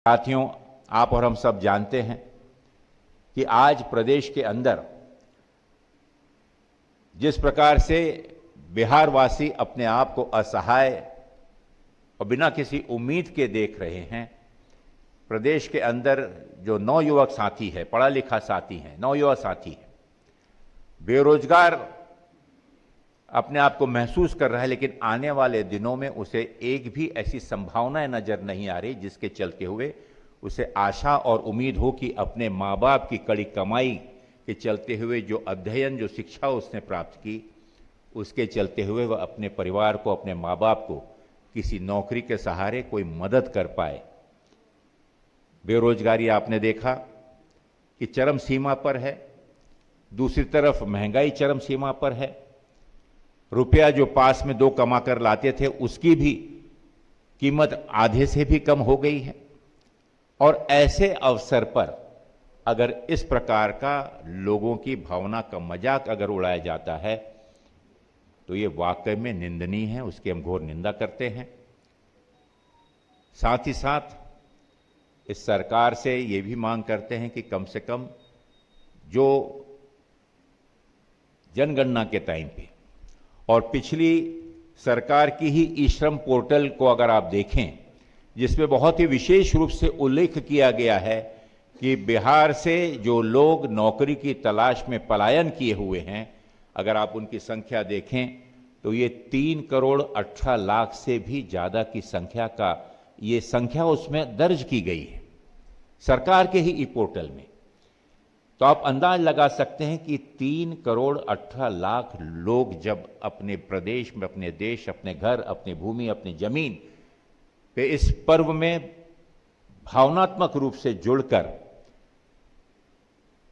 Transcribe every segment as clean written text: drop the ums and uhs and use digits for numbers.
साथियों, आप और हम सब जानते हैं कि आज प्रदेश के अंदर जिस प्रकार से बिहारवासी अपने आप को असहाय और बिना किसी उम्मीद के देख रहे हैं, प्रदेश के अंदर जो नौयुवक साथी है, पढ़ा लिखा साथी है, नौयुवा साथी है, बेरोजगार अपने आप को महसूस कर रहा है, लेकिन आने वाले दिनों में उसे एक भी ऐसी संभावनाएं नजर नहीं आ रही जिसके चलते हुए उसे आशा और उम्मीद हो कि अपने माँ बाप की कड़ी कमाई के चलते हुए जो अध्ययन, जो शिक्षा उसने प्राप्त की, उसके चलते हुए वह अपने परिवार को, अपने माँ बाप को किसी नौकरी के सहारे कोई मदद कर पाए। बेरोजगारी आपने देखा कि चरम सीमा पर है, दूसरी तरफ महंगाई चरम सीमा पर है। रुपया जो पास में दो कमा कर लाते थे उसकी भी कीमत आधे से भी कम हो गई है। और ऐसे अवसर पर अगर इस प्रकार का लोगों की भावना का मजाक अगर उड़ाया जाता है तो ये वाकई में निंदनीय है, उसकी हम घोर निंदा करते हैं। साथ ही साथ इस सरकार से ये भी मांग करते हैं कि कम से कम जो जनगणना के टाइम पे और पिछली सरकार की ही ई श्रम पोर्टल को अगर आप देखें, जिसमें बहुत ही विशेष रूप से उल्लेख किया गया है कि बिहार से जो लोग नौकरी की तलाश में पलायन किए हुए हैं, अगर आप उनकी संख्या देखें तो ये 3 करोड़ 18 लाख से भी ज्यादा की संख्या का ये संख्या उसमें दर्ज की गई है सरकार के ही ई पोर्टल में। तो आप अंदाज लगा सकते हैं कि 3 करोड़ 18 लाख लोग जब अपने प्रदेश में, अपने देश, अपने घर, अपनी भूमि, अपनी जमीन पे इस पर्व में भावनात्मक रूप से जुड़कर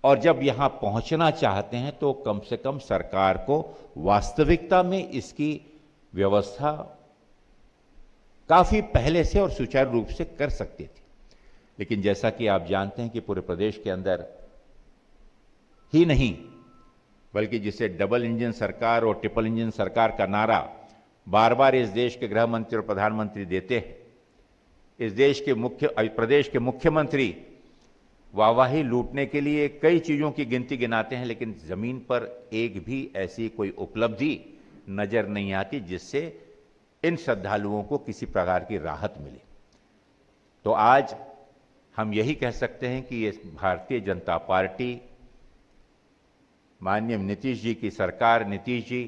और जब यहां पहुंचना चाहते हैं तो कम से कम सरकार को वास्तविकता में इसकी व्यवस्था काफी पहले से और सुचारू रूप से कर सकती थी। लेकिन जैसा कि आप जानते हैं कि पूरे प्रदेश के अंदर ही नहीं बल्कि जिसे डबल इंजन सरकार और ट्रिपल इंजन सरकार का नारा बार बार इस देश के गृह मंत्री और प्रधानमंत्री देते हैं, इस देश के प्रदेश के मुख्यमंत्री वाहवाही लूटने के लिए कई चीजों की गिनती गिनाते हैं, लेकिन जमीन पर एक भी ऐसी कोई उपलब्धि नजर नहीं आती जिससे इन श्रद्धालुओं को किसी प्रकार की राहत मिले। तो आज हम यही कह सकते हैं कि ये भारतीय जनता पार्टी, माननीय नीतीश जी की सरकार, नीतीश जी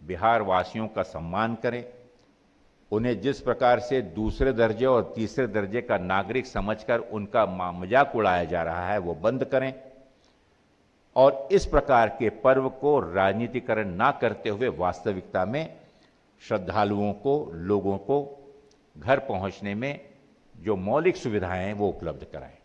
बिहार वासियों का सम्मान करें, उन्हें जिस प्रकार से दूसरे दर्जे और तीसरे दर्जे का नागरिक समझकर उनका मजाक उड़ाया जा रहा है वो बंद करें और इस प्रकार के पर्व को राजनीतिकरण ना करते हुए वास्तविकता में श्रद्धालुओं को, लोगों को घर पहुंचने में जो मौलिक सुविधाएं हैं वो उपलब्ध कराएं।